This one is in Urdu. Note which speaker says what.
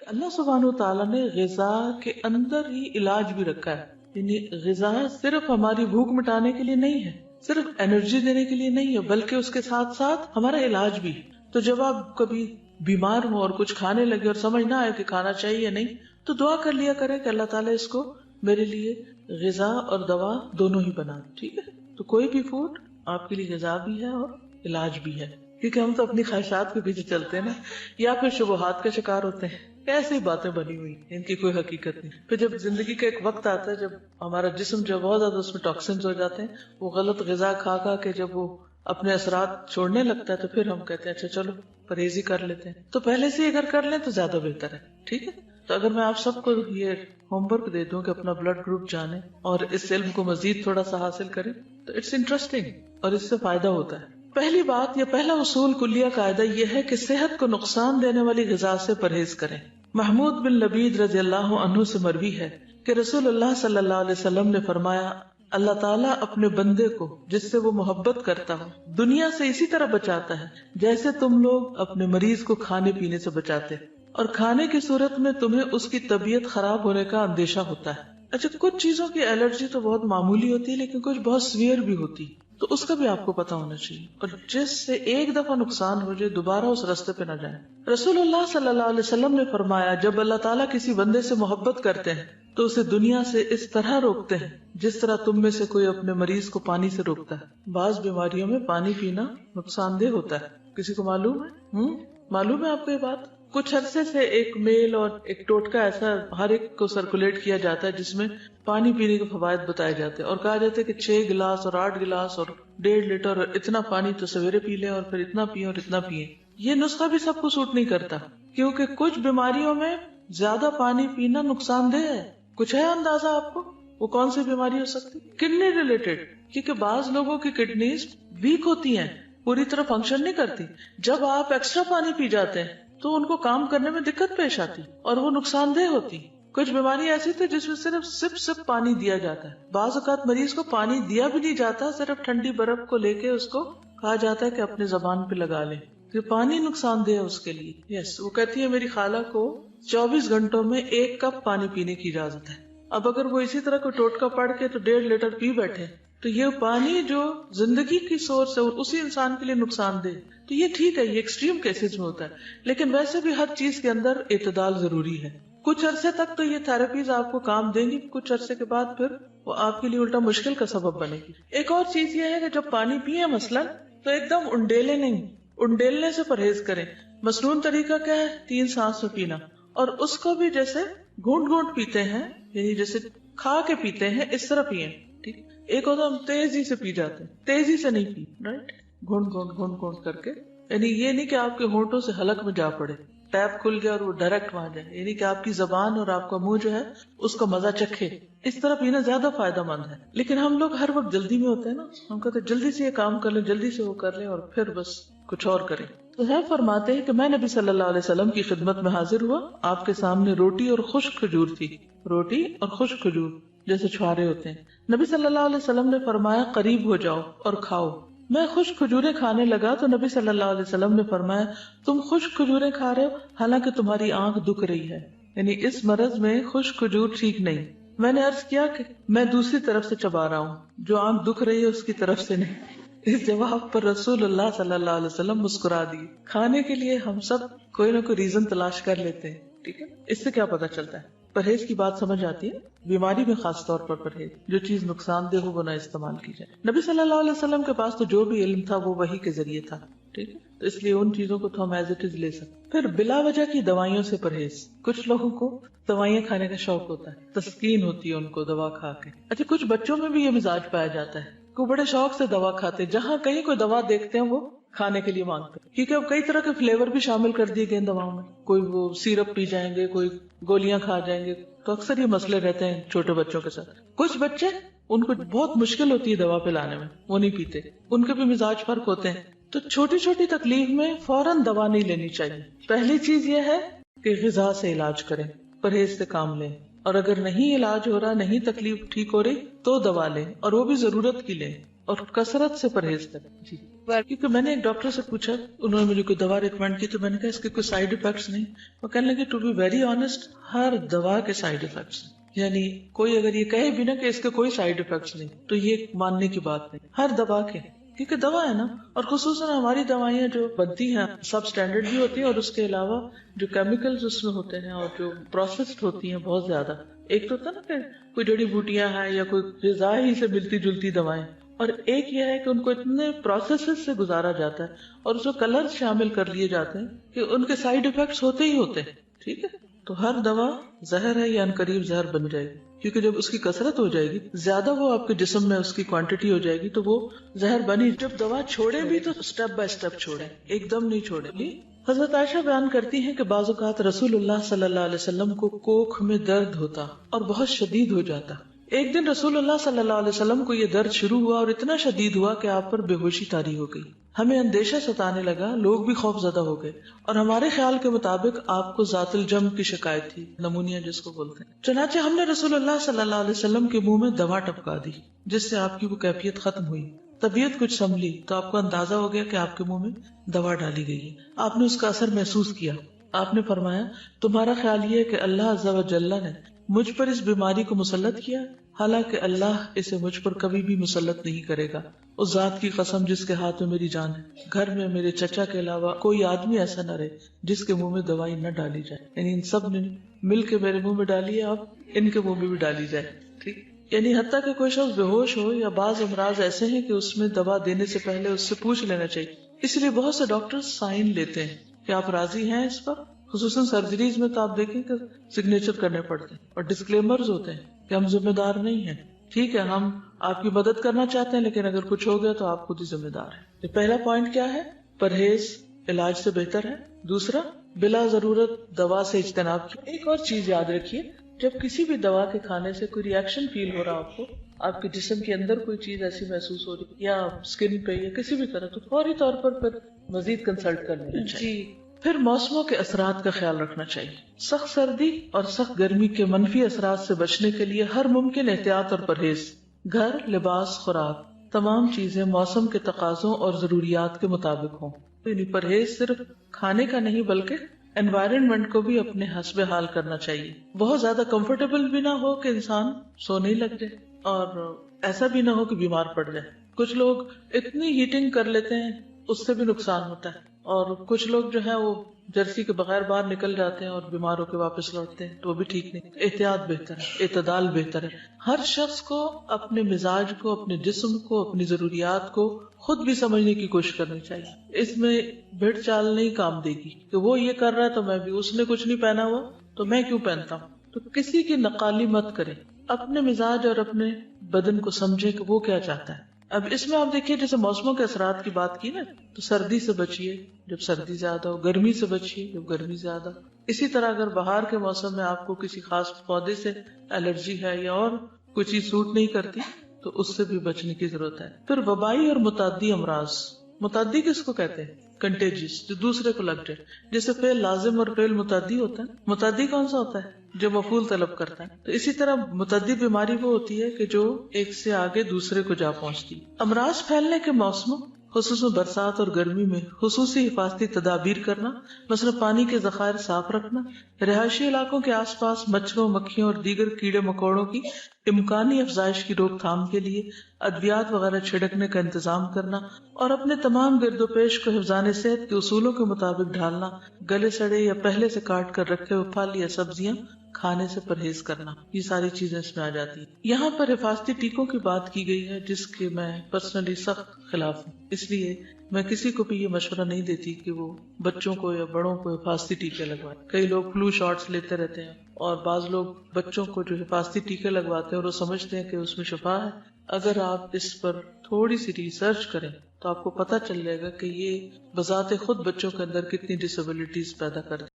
Speaker 1: اللہ سبحانہ تعالیٰ نے غذا کے اندر ہی علاج بھی رکھا ہے. یعنی غذا صرف ہماری بھوک مٹانے کے لیے نہیں ہے، صرف انرجی دینے کے لیے نہیں ہے، بلکہ اس کے ساتھ ساتھ ہمارا علاج بھی. تو جب آپ کبھی بیمار ہو اور کچھ کھانے لگے اور سمجھ نہ آئے کہ کھانا چاہیے یا نہیں، تو دعا کر لیا کریں کہ اللہ تعالیٰ اس کو میرے لیے غذا اور دوا دونوں ہی بنا. ٹھیک ہے، تو کوئی بھی فوڈ آپ کے لیے غذا بھی ہے اور علاج بھی ہے. کیونکہ ہم تو اپنی خواہشات کے پیچھے چلتے ہیں نا، یا پھر شبہات کا شکار ہوتے ہیں. ایسی باتیں بنی ہوئی، ان کی کوئی حقیقت نہیں. پھر جب زندگی کا ایک وقت آتا ہے جب ہمارا جسم جو بہت زیادہ اس میں ٹاکسنز ہو جاتے ہیں، وہ غلط غذا کھا کھا کے جب وہ اپنے اثرات چھوڑنے لگتا ہے، تو پھر ہم کہتے ہیں اچھا چلو پرہیز ہی کر لیتے ہیں. تو پہلے سے اگر کر لیں تو زیادہ بہتر ہے. ٹھیک ہے، تو اگر میں آپ سب کو یہ ہوم ورک دے دوں کہ اپنا بلڈ گروپ جانیں اور اس علم کو مزید تھوڑا سا حاصل کریں، تو اٹس انٹرسٹنگ اور اس سے فائدہ ہوتا ہے. پہلی بات یا پہلا اصول کلیہ قاعدہ یہ ہے کہ صحت کو نقصان دینے والی غذا سے پرہیز کریں. محمود بن لبید رضی اللہ عنہ سے مروی ہے کہ رسول اللہ صلی اللہ علیہ وسلم نے فرمایا، اللہ تعالیٰ اپنے بندے کو جس سے وہ محبت کرتا ہو دنیا سے اسی طرح بچاتا ہے جیسے تم لوگ اپنے مریض کو کھانے پینے سے بچاتے، اور کھانے کی صورت میں تمہیں اس کی طبیعت خراب ہونے کا اندیشہ ہوتا ہے. اچھا، کچھ چیزوں کی الرجی تو بہت معمولی ہوتی ہے لیکن کچھ بہت سیویئر بھی ہوتی، تو اس کا بھی آپ کو پتا ہونا چاہیے، اور جس سے ایک دفعہ نقصان ہو جائے دوبارہ اس راستے پہ نہ جائیں. رسول اللہ صلی اللہ علیہ وسلم نے فرمایا، جب اللہ تعالیٰ کسی بندے سے محبت کرتے ہیں تو اسے دنیا سے اس طرح روکتے ہیں جس طرح تم میں سے کوئی اپنے مریض کو پانی سے روکتا ہے. بعض بیماریوں میں پانی پینا نقصان دہ ہوتا ہے، کسی کو معلوم ہے؟ معلوم ہے آپ کو یہ بات؟ کچھ عرصے سے ایک میل اور ایک ٹوٹکا ایسا ہر ایک کو سرکولیٹ کیا جاتا ہے جس میں پانی پینے کے فوائد بتائے جاتے ہیں، اور کہا جاتا ہے کہ 6 گلاس اور 8 گلاس اور 1.5 لیٹر اور اتنا پانی تو سویرے پی لیں اور پھر اتنا پییں اور اتنا پیئیں. یہ نسخہ بھی سب کو سوٹ نہیں کرتا، کیونکہ کچھ بیماریوں میں زیادہ پانی پینا نقصان دہ ہے. کچھ ہے اندازہ آپ کو وہ کون سی بیماری ہو سکتی؟ کڈنی ریلیٹڈ، کیونکہ بعض لوگوں کی کڈنیز ویک ہوتی ہیں، پوری طرح فنکشن نہیں کرتی. جب آپ ایکسٹرا پانی پی جاتے ہیں تو ان کو کام کرنے میں دقت پیش آتی اور وہ نقصان دہ ہوتی. کچھ بیماری ایسی تھی جس میں صرف سپ پانی دیا جاتا ہے. بعض اوقات مریض کو پانی دیا بھی نہیں جاتا، صرف ٹھنڈی برف کو لے کے اس کو کہا جاتا ہے کہ اپنے زبان پہ لگا لیں، کہ پانی نقصان دہ ہے اس کے لیے. یس، وہ کہتی ہے میری خالہ کو 24 گھنٹوں میں 1 کپ پانی پینے کی اجازت ہے. اب اگر وہ اسی طرح کوئی ٹوٹکا پڑھ کے تو 1.5 لیٹر پی بیٹھے تو یہ پانی جو زندگی کی سورس ہے اسی انسان کے لیے نقصان دہ. تو یہ ٹھیک ہے، یہ ایکسٹریم کیسز میں ہوتا ہے، لیکن ویسے بھی ہر چیز کے اندر اعتدال ضروری ہے. کچھ عرصے تک تو یہ تھراپیز آپ کو کام دیں گی، کچھ عرصے کے بعد پھر وہ آپ کے لیے الٹا مشکل کا سبب بنے گی. ایک اور چیز یہ ہے کہ جب پانی پیئے مثلا تو ایک دم انڈیلے نہیں، انڈیلنے سے پرہیز کریں. مسنون طریقہ کیا ہے؟ 3 سانس میں پینا، اور اس کو بھی جیسے گھونٹ گھونٹ پیتے ہیں، یعنی جیسے کھا کے پیتے ہیں اس طرح پیئیں. ٹھیک، ایک ہوتا ہم تیزی سے پی جاتے ہیں، تیزی سے نہیں پی، رائٹ، گھونٹ گھونٹ گھونٹ گھونٹ کر کے. یعنی یہ نہیں کہ آپ کے ہونٹوں سے حلق میں جا پڑے، ٹیپ کھل گیا اور وہ ڈائریکٹ وہاں جائے، یعنی کہ آپ کی زبان اور آپ کا منہ جو ہے اس کا مزہ چکھے. اس طرح پینا زیادہ فائدہ مند ہے. لیکن ہم لوگ ہر وقت جلدی میں ہوتے ہیں نا، ہم کہتے ہیں جلدی سے یہ کام کر لیں، جلدی سے وہ کر لیں اور پھر بس کچھ اور کریں. تو ہے فرماتے ہیں کہ میں نبی صلی اللہ علیہ وسلم کی خدمت میں حاضر ہوا، آپ کے سامنے روٹی اور خشک کھجور تھی. روٹی اور خشک کھجور جیسے چھوارے ہوتے ہیں. نبی صلی اللہ علیہ وسلم نے فرمایا قریب ہو جاؤ اور کھاؤ. میں خشک کھجوریں کھانے لگا تو نبی صلی اللہ علیہ وسلم نے فرمایا تم خشک کھجوریں کھا رہے ہو حالانکہ تمہاری آنکھ دکھ رہی ہے، یعنی اس مرض میں خشک کھجور ٹھیک نہیں. میں نے عرض کیا کہ میں دوسری طرف سے چبا رہا ہوں، جو آنکھ دکھ رہی ہے اس کی طرف سے نہیں. اس جواب پر رسول اللہ صلی اللہ علیہ وسلم مسکرا دیے. کھانے کے لیے ہم سب کوئی نہ کوئی ریزن تلاش کر لیتے ہیں. ٹھیک ہے، اس سے کیا پتا چلتا ہے؟ پرہیز کی بات سمجھ آتی ہے. بیماری میں خاص طور پر پرہیز، جو چیز نقصان دہ ہو وہ نہ استعمال کی جائے. نبی صلی اللہ علیہ وسلم کے پاس تو جو بھی علم تھا وہ وحی کے ذریعے تھا. ٹھیک ہے، تو اس لیے ان چیزوں کو تو ہم ایز اٹ از لے سکتے. پھر بلا وجہ کی دوائیوں سے پرہیز. کچھ لوگوں کو دوائیاں کھانے کا شوق ہوتا ہے، تسکین ہوتی ہے ان کو دوا کھا کے. اچھا، کچھ بچوں میں بھی یہ مزاج پایا جاتا ہے کہ بڑے شوق سے دوا کھاتے، جہاں کہیں کوئی دوا دیکھتے ہیں وہ کھانے کے لیے مانگتے ہیں، کیونکہ اب کئی طرح کے فلیور بھی شامل کر دیے گئے دواؤں میں. کوئی وہ سیرپ پی جائیں گے، کوئی گولیاں کھا جائیں گے. تو اکثر یہ مسئلے رہتے ہیں چھوٹے بچوں کے ساتھ. کچھ بچے ان کو بہت مشکل ہوتی ہے دوا پلانے میں، وہ نہیں پیتے، ان کے بھی مزاج فرق ہوتے ہیں. تو چھوٹی چھوٹی تکلیف میں فوراً دوا نہیں لینی چاہیے. پہلی چیز یہ ہے کہ غذا سے علاج کریں، پرہیز سے کام لیں، اور اگر نہیں علاج ہو رہا، نہیں تکلیف ٹھیک ہو رہی تو دوا لیں، اور وہ بھی ضرورت کی لیں. اور کثرت سے پرہیز کریں. جی کیونکہ میں نے ایک ڈاکٹر سے پوچھا, انہوں نے مجھے کوئی دوا ریکمینڈ کی, تو میں نے کہا اس کے کوئی سائیڈ افیکٹس نہیں. وہ کہنے لگے ٹو بی ویری آنےسٹ, ہر دوا کے سائیڈ افیکٹس ہیں. یعنی کوئی اگر یہ کہے بھی نا کہ اس کے کوئی سائیڈ افیکٹس نہیں, تو یہ ماننے کی بات نہیں. ہر دوا کے, کیونکہ دوا ہے نا, اور خصوصاً ہماری دوائیاں جو بنتی ہیں سب اسٹینڈرڈ بھی ہوتی ہیں, اور اس کے علاوہ جو کیمیکلز اس میں ہوتے ہیں اور جو پروسیسڈ ہوتی ہیں بہت زیادہ. ایک تو ہوتا نا کہ کوئی جڑی بوٹیاں ہیں یا کوئی غذا ہی سے ملتی جلتی دوائیں, اور ایک یہ ہے کہ ان کو اتنے پروسیسز سے گزارا جاتا ہے اور اس میں کلر شامل کر لیے جاتے ہیں کہ ان کے سائیڈ افیکٹس ہوتے ہی ہوتے ہیں. ٹھیک ہے, تو ہر دوا زہر ہے یا انقریب زہر بن جائے گی, کیونکہ جب اس کی کثرت ہو جائے گی, زیادہ وہ آپ کے جسم میں اس کی کوانٹٹی ہو جائے گی, تو وہ زہر بنی. جب دوا چھوڑے بھی تو سٹیپ بائی سٹیپ چھوڑے, ایک دم نہیں چھوڑے. حضرت عائشہ بیان کرتی ہیں کہ بعض اوقات رسول اللہ صلی اللہ علیہ وسلم کو کوکھ میں درد ہوتا اور بہت شدید ہو جاتا. ایک دن رسول اللہ صلی اللہ علیہ وسلم کو یہ درد شروع ہوا اور اتنا شدید ہوا کہ آپ پر بے ہوشی طاری ہو گئی. ہمیں اندیشہ ستانے لگا, لوگ بھی خوف زدہ ہو گئے, اور ہمارے خیال کے مطابق آپ کو ذات الجم کی شکایت تھی, نمونیا جس کو بولتے ہیں. چنانچہ ہم نے رسول اللہ صلی اللہ علیہ وسلم کے منہ میں دوا ٹپکا دی, جس سے آپ کی وہ کیفیت ختم ہوئی. طبیعت کچھ سنبھلی تو آپ کو اندازہ ہو گیا کہ آپ کے منہ میں دوا ڈالی گئی ہے. آپ نے اس کا اثر محسوس کیا. آپ نے فرمایا, تمہارا خیال یہ ہے کہ اللہ عز و جل نے مجھ پر اس بیماری کو مسلط کیا, حالانکہ اللہ اسے مجھ پر کبھی بھی مسلط نہیں کرے گا. اس ذات کی قسم جس کے ہاتھ میں میری جان ہے, گھر میں میرے چچا کے علاوہ کوئی آدمی ایسا نہ رہے جس کے منہ میں دوائی نہ ڈالی جائے. یعنی ان سب نے مل کے میرے منہ میں ڈالی ہے, اب ان کے منہ میں بھی ڈالی جائے. ٹھیک, یعنی حتیٰ کہ کوئی شخص بے ہوش ہو یا بعض امراض ایسے ہیں کہ اس میں دوا دینے سے پہلے اس سے پوچھ لینا چاہیے. اس لیے بہت سے ڈاکٹر سائن لیتے ہیں کہ آپ راضی ہیں اس پر. خصوصاً سرجریز میں تو آپ دیکھیں کہ سگنیچر کرنے پڑتے ہیں, اور ڈسکلیمرز ہوتے ہیں کہ ہم ذمہ دار نہیں ہیں. ٹھیک ہے, ہم آپ کی مدد کرنا چاہتے ہیں, لیکن اگر کچھ ہو گیا تو آپ خود ہی ذمہ دار ہیں. پہلا پوائنٹ کیا ہے؟ پرہیز علاج سے بہتر ہے. دوسرا, بلا ضرورت دوا سے اجتناب کی. ایک اور چیز یاد رکھیے, جب کسی بھی دوا کے کھانے سے کوئی ری ایکشن فیل ہو رہا آپ کو, آپ کے جسم کے اندر کوئی چیز ایسی محسوس ہو رہی یا اسکن پہ یا کسی بھی طرح, تو فوری طور پر پھر مزید کنسلٹ کر لینا چاہیے. پھر موسموں کے اثرات کا خیال رکھنا چاہیے. سخت سردی اور سخت گرمی کے منفی اثرات سے بچنے کے لیے ہر ممکن احتیاط اور پرہیز, گھر, لباس, خوراک, تمام چیزیں موسم کے تقاضوں اور ضروریات کے مطابق ہوں. یعنی پرہیز صرف کھانے کا نہیں بلکہ انوائرنمنٹ کو بھی اپنے حسب حال کرنا چاہیے. بہت زیادہ کمفرٹیبل بھی نہ ہو کہ انسان سونے ہی لگ جائے, اور ایسا بھی نہ ہو کہ بیمار پڑ جائے. کچھ لوگ اتنی ہیٹنگ کر لیتے ہیں, اس سے بھی نقصان ہوتا ہے. اور کچھ لوگ جو ہے وہ جرسی کے بغیر باہر نکل جاتے ہیں اور بیمار ہو کے واپس لوٹتے ہیں, تو وہ بھی ٹھیک نہیں. احتیاط بہتر ہے, اعتدال بہتر ہے. ہر شخص کو اپنے مزاج کو, اپنے جسم کو, اپنی ضروریات کو خود بھی سمجھنے کی کوشش کرنی چاہیے. اس میں بھیڑ چال نہیں کام دے گی کہ وہ یہ کر رہا ہے تو میں بھی, اس نے کچھ نہیں پہنا ہوا تو میں کیوں پہنتا ہوں. تو کسی کی نقالی مت کریں, اپنے مزاج اور اپنے بدن کو سمجھے کہ وہ کیا چاہتا ہے. اب اس میں آپ دیکھیے, جیسے موسموں کے اثرات کی بات کی نا, تو سردی سے بچیے جب سردی زیادہ ہو, گرمی سے بچیے جب گرمی زیادہ. اسی طرح اگر بہار کے موسم میں آپ کو کسی خاص پودے سے الرجی ہے یا اور کوئی چیز سوٹ نہیں کرتی, تو اس سے بھی بچنے کی ضرورت ہے. پھر وبائی اور متعدی امراض. متعدی کس کو کہتے ہیں؟ کنٹیجس, جو دوسرے کو لگ جائے. جیسے فعل لازم اور فعل متعدی ہوتا ہے. متعدی کون سا ہوتا ہے؟ جو مفعول طلب کرتا ہے. تو اسی طرح متعدی بیماری وہ ہوتی ہے کہ جو ایک سے آگے دوسرے کو جا پہنچتی. امراض پھیلنے کے موسموں, خصوصاً برسات اور گرمی میں خصوصی حفاظتی تدابیر کرنا, مثلا پانی کے ذخائر صاف رکھنا, رہائشی علاقوں کے آس پاس مچھروں, مکھیوں اور دیگر کیڑے مکوڑوں کی امکانی افزائش کی روک تھام کے لیے ادویات وغیرہ چھڑکنے کا انتظام کرنا, اور اپنے تمام گرد و پیش کو حفظان صحت کے اصولوں کے مطابق ڈھالنا. گلے سڑے یا پہلے سے کاٹ کر رکھے ہوئے پھل یا سبزیاں کھانے سے پرہیز کرنا. یہ ساری چیزیں اس میں آ جاتی ہیں. یہاں پر حفاظتی ٹیکوں کی بات کی گئی ہے, جس کے میں پرسنلی سخت خلاف ہوں. اس لیے میں کسی کو بھی یہ مشورہ نہیں دیتی کہ وہ بچوں کو یا بڑوں کو حفاظتی ٹیکے لگوائیں. کئی لوگ فلو شاٹس لیتے رہتے ہیں, اور بعض لوگ بچوں کو جو حفاظتی ٹیکے لگواتے ہیں اور وہ سمجھتے ہیں کہ اس میں شفا ہے. اگر آپ اس پر تھوڑی سی ریسرچ کریں تو آپ کو پتہ چل جائے گا کہ یہ بذات خود بچوں کے اندر کتنی ڈسیبلٹیز پیدا کرتے ہیں.